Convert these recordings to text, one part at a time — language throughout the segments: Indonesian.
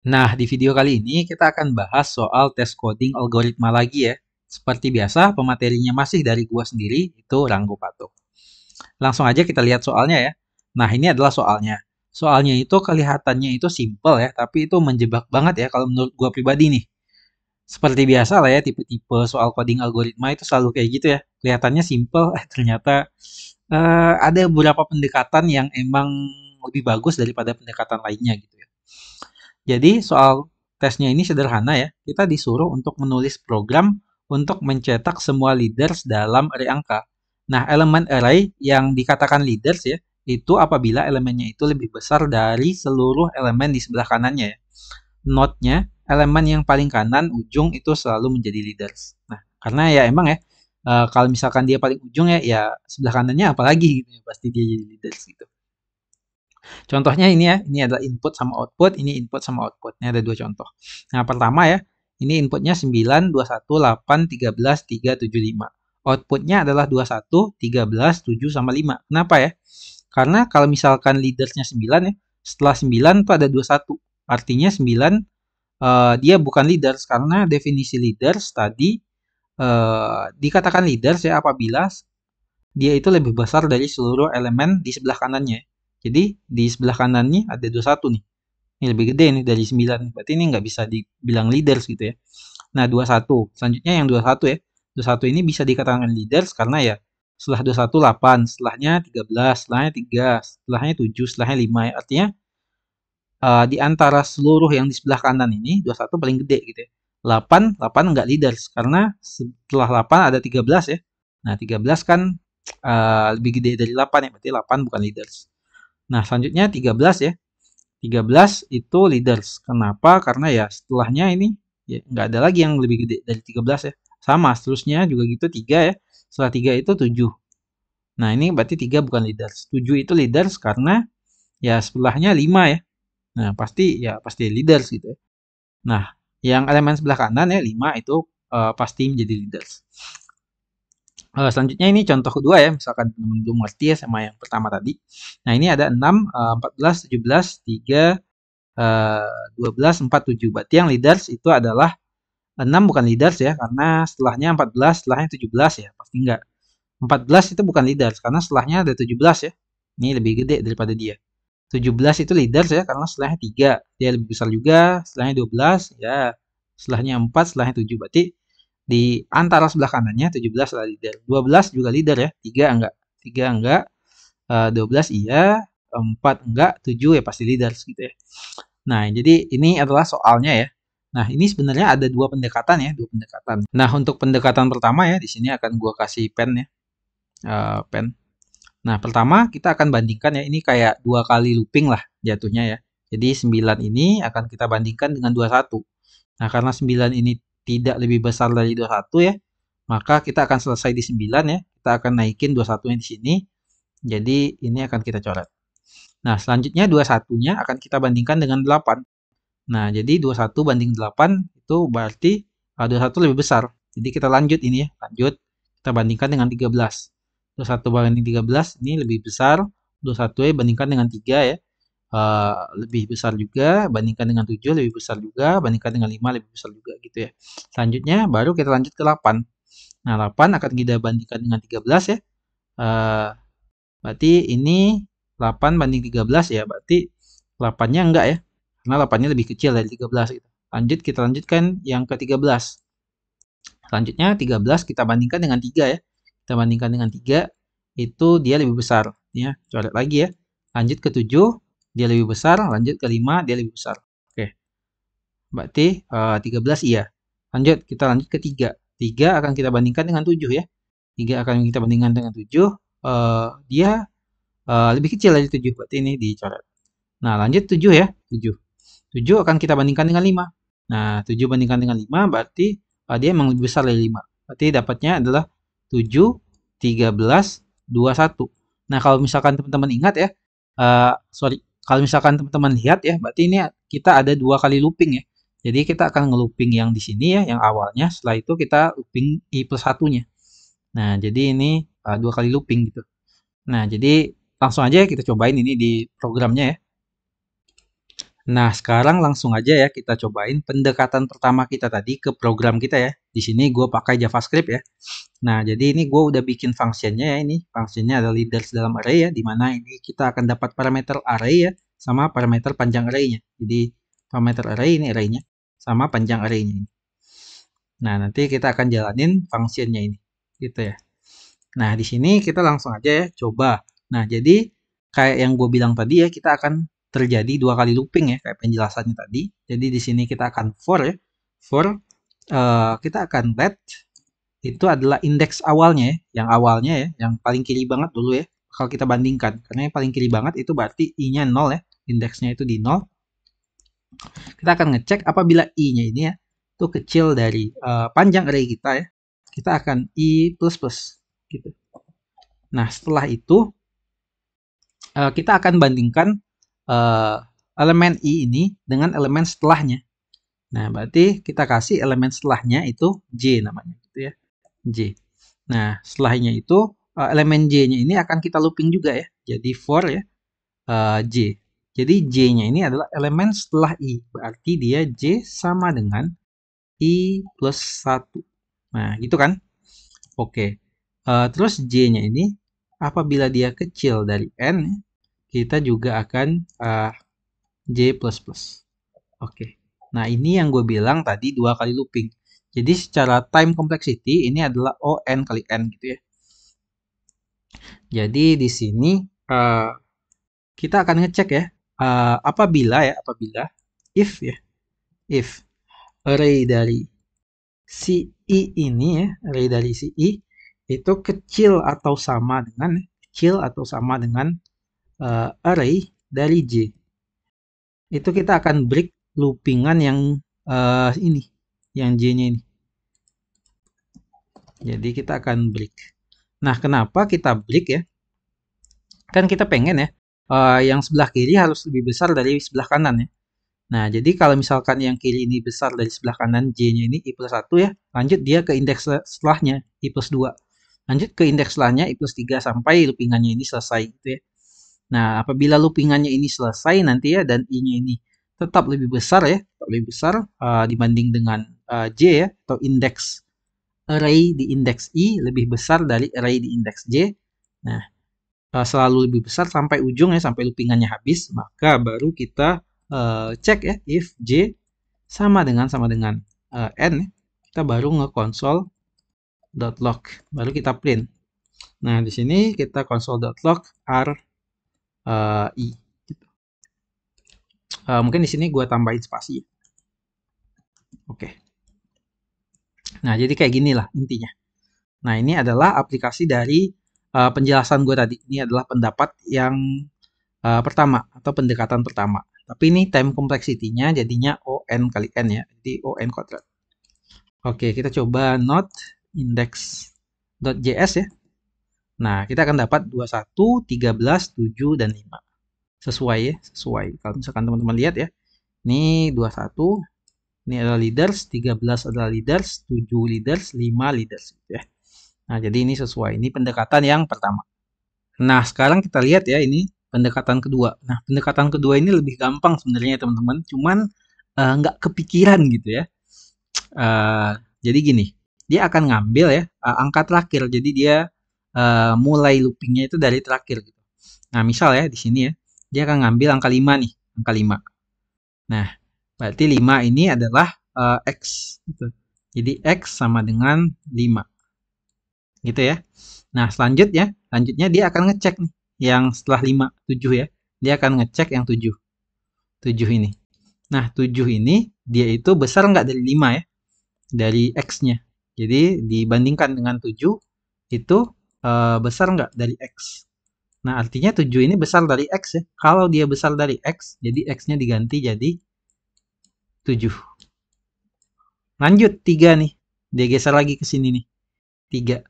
Nah, di video kali ini kita akan bahas soal tes coding algoritma lagi ya. Seperti biasa, pematerinya masih dari gua sendiri, itu Ranggo Pato. Langsung aja kita lihat soalnya ya. Nah, ini adalah soalnya. Soalnya itu kelihatannya itu simple ya, tapi itu menjebak banget ya kalau menurut gua pribadi nih. Seperti biasa lah ya, tipe-tipe soal coding algoritma itu selalu kayak gitu ya. Kelihatannya simple, ternyata ada beberapa pendekatan yang emang lebih bagus daripada pendekatan lainnya gitu ya. Jadi soal tesnya ini sederhana ya. Kita disuruh untuk menulis program untuk mencetak semua leaders dalam array angka. Nah, elemen array yang dikatakan leaders ya, itu apabila elemennya itu lebih besar dari seluruh elemen di sebelah kanannya ya. Node-nya, elemen yang paling kanan ujung itu selalu menjadi leaders. Nah, karena ya emang ya, kalau misalkan dia paling ujung ya, ya sebelah kanannya apalagi gitu ya, pasti dia jadi leaders gitu. Contohnya ini ya, ini adalah input sama output, ini input sama output. Ini ada dua contoh. Nah, pertama ya, ini inputnya 9, 21, 8, 13, 3, 7, 5. Outputnya adalah 21, 13, 7, sama 5. Kenapa ya? Karena kalau misalkan leadersnya 9 ya, setelah 9 tuh ada 21. Artinya 9 dia bukan leaders karena definisi leaders tadi dikatakan leaders ya apabila dia itu lebih besar dari seluruh elemen di sebelah kanannya. Jadi di sebelah kanannya ada 21 nih. Ini lebih gede nih dari 9. Berarti ini nggak bisa dibilang leaders gitu ya. Nah, 21. Selanjutnya yang 21 ya. 21 ini bisa dikatakan leaders karena ya setelah 21 8, setelahnya 13, setelahnya 3, setelahnya 7, setelahnya 5 ya. Artinya di antara seluruh yang di sebelah kanan ini 21 paling gede gitu ya. 8, 8 nggak leaders karena setelah 8 ada 13 ya. Nah, 13 kan lebih gede dari 8 ya, berarti 8 bukan leaders. Nah, selanjutnya 13 ya. 13 itu leaders. Kenapa? Karena ya setelahnya ini ya nggak ada lagi yang lebih gede dari 13 ya. Sama, seterusnya juga gitu 3 ya. Setelah 3 itu 7. Nah, ini berarti 3 bukan leaders. 7 itu leaders karena ya sebelahnya 5 ya. Nah, pasti leaders gitu ya. Nah, yang elemen sebelah kanan ya 5 itu pasti menjadi leaders. Selanjutnya ini contoh kedua ya, misalkan teman-teman belum ngerti ya sama yang pertama tadi. Nah, ini ada 6, 14, 17, 3, 12, 4, 7. Berarti yang leaders itu adalah 6 bukan leaders ya, karena setelahnya 14, setelahnya 17 ya, pasti enggak. 14 itu bukan leaders, karena setelahnya ada 17 ya. Ini lebih gede daripada dia. 17 itu leaders ya, karena setelahnya 3. Dia lebih besar juga, setelahnya 12, ya. Setelahnya 4, setelahnya 7. Berarti di antara sebelah kanannya 17 adalah leader. 12 juga leader ya, 3 enggak. 3 enggak, 12 iya, 4 enggak, 7 ya pasti leaders gitu ya. Nah, jadi ini adalah soalnya ya. Nah, ini sebenarnya ada dua pendekatan ya, dua pendekatan. Nah, untuk pendekatan pertama ya, di sini akan gua kasih pen ya, pen. Nah, pertama kita akan bandingkan ya, ini kayak dua kali looping lah jatuhnya ya. Jadi 9 ini akan kita bandingkan dengan 21. Nah, karena 9 ini tidak lebih besar dari 21 ya, maka kita akan selesai di 9 ya. Kita akan naikin 21-nya di sini. Jadi ini akan kita coret. Nah, selanjutnya 21-nya akan kita bandingkan dengan 8. Nah, jadi 21 banding 8 itu berarti 21 lebih besar. Jadi kita lanjut ini ya, lanjut. Kita bandingkan dengan 13. 21 banding 13 ini lebih besar. 21 ya bandingkan dengan 3 ya. Lebih besar juga, bandingkan dengan 7 lebih besar juga, bandingkan dengan 5 lebih besar juga gitu ya. Selanjutnya baru kita lanjut ke 8. Nah, 8 akan kita bandingkan dengan 13 ya. Eh, Berarti ini 8 banding 13 ya, berarti 8-nya enggak ya. Karena 8-nya lebih kecil dari 13 gitu. Lanjut kita lanjutkan yang ke-13. Selanjutnya 13 kita bandingkan dengan 3 ya. Kita bandingkan dengan 3 itu dia lebih besar ya. Coret lagi ya. Lanjut ke 7 dia lebih besar, lanjut ke 5 dia lebih besar. Oke. Berarti 13 iya. Lanjut kita lanjut ke 3. 3 akan kita bandingkan dengan 7 ya. 3 akan kita bandingkan dengan 7 dia lebih kecil dari 7, berarti ini dicoret. Nah, lanjut 7 ya, 7. 7 akan kita bandingkan dengan 5. Nah, 7 bandingkan dengan 5 berarti dia memang lebih besar dari 5. Berarti dapatnya adalah 7, 13, 21. Nah, kalau misalkan teman-teman ingat ya, kalau misalkan teman-teman lihat ya, berarti ini kita ada dua kali looping ya. Jadi kita akan ngelooping yang di sini ya, yang awalnya. Setelah itu kita looping i plus satunya. Nah, jadi ini dua kali looping gitu. Nah, jadi langsung aja kita cobain ini di programnya ya. Nah, sekarang langsung aja ya kita cobain pendekatan pertama kita tadi ke program kita ya. Di sini gue pakai JavaScript ya. Nah, jadi ini gue udah bikin functionnya ya ini. Functionnya ada leaders dalam array ya, di mana ini kita akan dapat parameter array ya, sama parameter panjang array-nya. Jadi parameter array ini array-nya, sama panjang array-nya ini. Nah, nanti kita akan jalanin functionnya ini, gitu ya. Nah, di sini kita langsung aja ya coba. Nah, jadi kayak yang gue bilang tadi ya, kita akan terjadi 2 kali looping ya, kayak penjelasannya tadi. Jadi di sini kita akan for ya. For kita akan let itu adalah indeks awalnya ya, yang awalnya ya, yang paling kiri banget dulu ya. Kalau kita bandingkan, karena yang paling kiri banget itu berarti i-nya 0 ya, indeksnya itu di 0. Kita akan ngecek apabila i-nya ini ya, itu kecil dari panjang array kita ya, kita akan i++ gitu. Nah, setelah itu kita akan bandingkan elemen i ini dengan elemen setelahnya. Nah, berarti kita kasih elemen setelahnya itu j namanya gitu ya. J. Nah, setelahnya itu elemen j-nya ini akan kita looping juga ya. Jadi for ya j. Jadi j-nya ini adalah elemen setelah i. Berarti dia j sama dengan i plus 1. Nah, gitu kan? Oke. Terus j-nya ini apabila dia kecil dari n, kita juga akan j++. Oke. Nah, ini yang gue bilang tadi 2 kali looping. Jadi secara time complexity ini adalah O(n) kali n gitu ya. Jadi di sini kita akan ngecek ya, apabila if array dari si i ini ya, array dari si i itu kecil atau sama dengan array dari j. Itu kita akan break loopingan yang ini, yang j-nya ini. Jadi kita akan break. Nah, kenapa kita break ya? Kan kita pengen ya, yang sebelah kiri harus lebih besar dari sebelah kanan ya. Nah, jadi kalau misalkan yang kiri ini besar dari sebelah kanan, j-nya ini i plus 1 ya, lanjut dia ke indeks setelahnya, i plus 2. Lanjut ke indeks setelahnya, i plus 3, sampai loopingannya ini selesai gitu ya. Nah, apabila loopingannya ini selesai nanti ya, dan i-nya ini tetap lebih besar ya, dibanding dengan j ya, atau indeks array di indeks i lebih besar dari array di indeks j. Nah, selalu lebih besar sampai ujung ya, sampai loopingannya habis, maka baru kita cek ya if j sama dengan n, kita baru nge-console.log, baru kita print. Nah, di sini kita console.log r i. Mungkin di sini gue tambahin spasi. Oke. Nah, jadi kayak gini lah intinya. Nah, ini adalah aplikasi dari penjelasan gue tadi. Ini adalah pendapat yang pertama atau pendekatan pertama. Tapi ini time complexity-nya jadinya O(n) kali n ya. Jadi O(n) kuadrat. Oke, kita coba not index.js ya. Nah, kita akan dapat 21, 13, 7, dan 5. Sesuai ya, sesuai. Kalau misalkan teman-teman lihat ya. Ini 21, ini adalah leaders, 13 adalah leaders, 7 leaders, 5 leaders gitu ya. Nah, jadi ini sesuai. Ini pendekatan yang pertama. Nah, sekarang kita lihat ya ini pendekatan kedua. Nah, pendekatan kedua ini lebih gampang sebenarnya teman-teman. Cuman nggak kepikiran gitu ya. Jadi gini, dia akan ngambil ya angka terakhir. Jadi dia mulai loopingnya itu dari terakhir gitu. Nah, misal ya di sini ya, dia akan ngambil angka 5 nih, angka 5. Nah, berarti 5 ini adalah X gitu. Jadi X sama dengan 5. Gitu ya. Nah, selanjutnya dia akan ngecek nih yang setelah 5, 7 ya. Dia akan ngecek yang 7. 7 ini. Nah, 7 ini dia itu besar nggak dari 5 ya? Dari X-nya. Jadi, dibandingkan dengan 7, itu besar nggak dari X? Nah, artinya 7 ini besar dari X ya. Kalau dia besar dari X, jadi X-nya diganti jadi 7. Lanjut, 3 nih. Dia geser lagi ke sini nih. 3.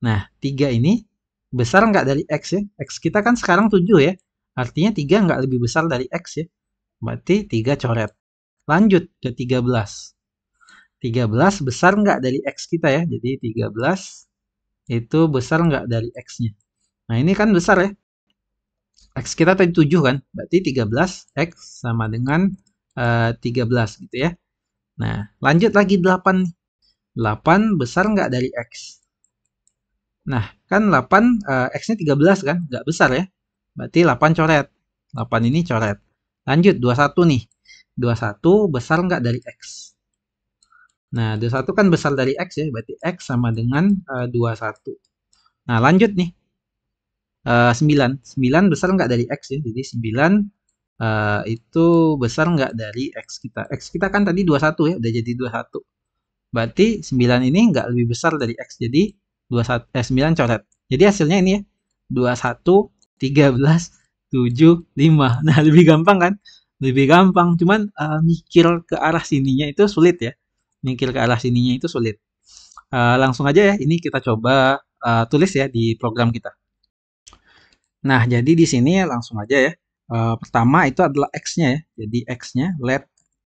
Nah, 3 ini besar nggak dari X ya? X kita kan sekarang 7 ya. Artinya 3 nggak lebih besar dari X ya. Berarti 3 coret. Lanjut ke 13. 13 besar nggak dari X kita ya. Jadi 13 itu besar nggak dari X-nya. Nah, ini kan besar ya. X kita tadi 7 kan. Berarti 13 X sama dengan 13 gitu ya. Nah, lanjut lagi 8 nih. 8 besar nggak dari X? Nah, kan 8 X-nya 13 kan? Nggak besar ya. Berarti 8 coret. 8 ini coret. Lanjut 21 nih. 21 besar nggak dari X? Nah, 21 kan besar dari X ya. Berarti X sama dengan 21. Nah, lanjut nih. 9. 9 besar nggak dari X ya. Jadi 9 itu besar nggak dari X kita. X kita kan tadi 21 ya. Udah jadi 21. Berarti 9 ini nggak lebih besar dari X. Jadi 9 coret. Jadi hasilnya ini ya. 21, 13, 7, 5. Nah, lebih gampang kan? Lebih gampang. Cuman mikir ke arah sininya itu sulit ya. Mikir ke arah sininya itu sulit. Langsung aja ya. Ini kita coba tulis ya di program kita. Nah, jadi di sini langsung aja ya. Pertama itu adalah X-nya ya. Jadi X-nya, let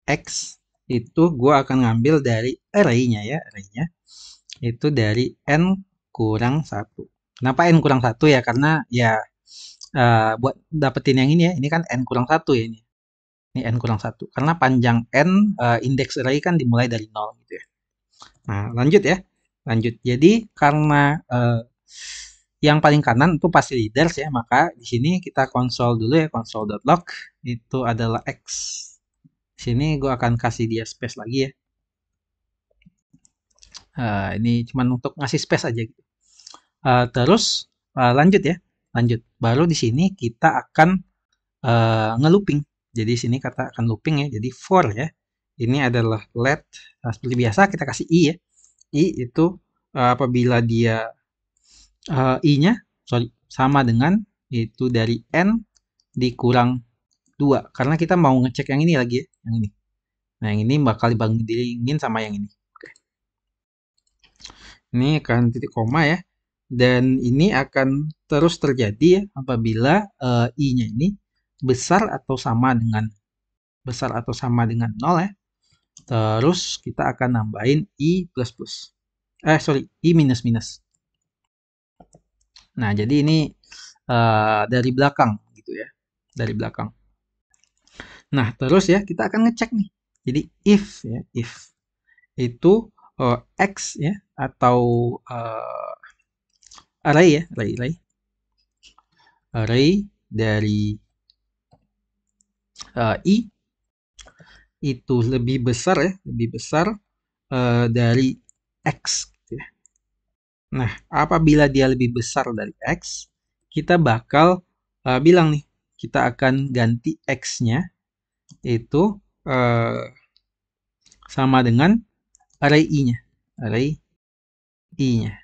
X itu gue akan ngambil dari array-nya ya. Array-nya itu dari N kurang 1. Kenapa N kurang 1 ya? Karena ya buat dapetin yang ini ya. Ini kan N kurang 1 ya ini. Ini N kurang 1. Karena panjang N indeks array kan dimulai dari 0 gitu ya. Nah, lanjut ya. Lanjut. Jadi karena yang paling kanan itu pasti leaders ya, maka di sini kita konsol dulu ya, console.log itu adalah X. Di sini gue akan kasih dia space lagi ya. Ini cuma untuk ngasih space aja gitu. Terus lanjut ya, lanjut. Baru di sini kita akan ngelooping. Jadi sini kata akan looping ya. Jadi for ya. Ini adalah let. Seperti biasa kita kasih i ya. I itu apabila dia i-nya sama dengan itu dari n dikurang 2 karena kita mau ngecek yang ini lagi ya, yang ini. Nah, yang ini bakal dibandingin sama yang ini. Oke. Ini akan titik koma ya. Dan ini akan terus terjadi ya apabila i-nya ini besar atau sama dengan 0 ya. Terus kita akan nambahin i plus plus. I minus minus. Nah, jadi ini dari belakang gitu ya. Dari belakang. Nah, terus ya kita akan ngecek nih. Jadi if ya, if itu X ya atau array ya, array dari i itu lebih besar ya, lebih besar dari X gitu ya. Nah, apabila dia lebih besar dari X, kita bakal bilang nih, kita akan ganti X-nya itu sama dengan array i-nya. Array i-nya.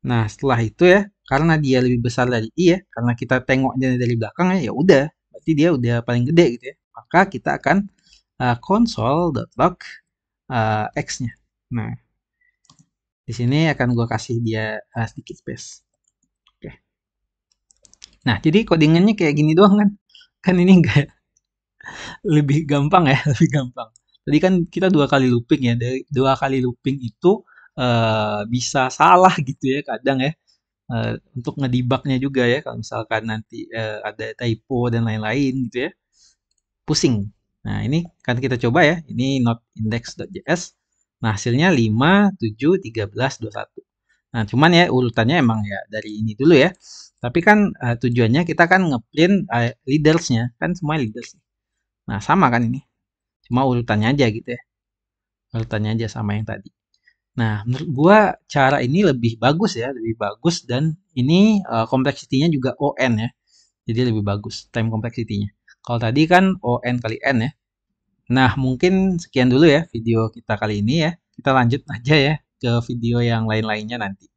Nah, setelah itu ya, karena dia lebih besar dari i ya, karena kita tengoknya dari belakang ya, ya udah, berarti dia udah paling gede gitu ya. Maka kita akan console.log X-nya. Nah, di sini akan gue kasih dia sedikit space. Oke. Nah, jadi codingannya kayak gini doang kan? Kan ini enggak lebih gampang ya, lebih gampang. Tadi kan kita 2 kali looping ya. Dari 2 kali looping itu bisa salah gitu ya kadang ya. Untuk ngedebugnya juga ya kalau misalkan nanti ada typo dan lain-lain gitu ya. Pusing. Nah, ini kan kita coba ya. Ini not index.js. Nah, hasilnya 5, 7, 13, 21. Nah, cuman ya urutannya emang ya dari ini dulu ya. Tapi kan tujuannya kita kan ngeprint leaders-nya. Kan semua leaders. Nah, sama kan ini. Cuma urutannya aja gitu ya. Urutannya aja sama yang tadi. Nah, menurut gua cara ini lebih bagus ya, lebih bagus dan ini kompleksitinya juga ON ya. Jadi lebih bagus time complexity-nya. Kalau tadi kan ON kali N ya. Nah, mungkin sekian dulu ya video kita kali ini ya. Kita lanjut aja ya ke video yang lain-lainnya nanti.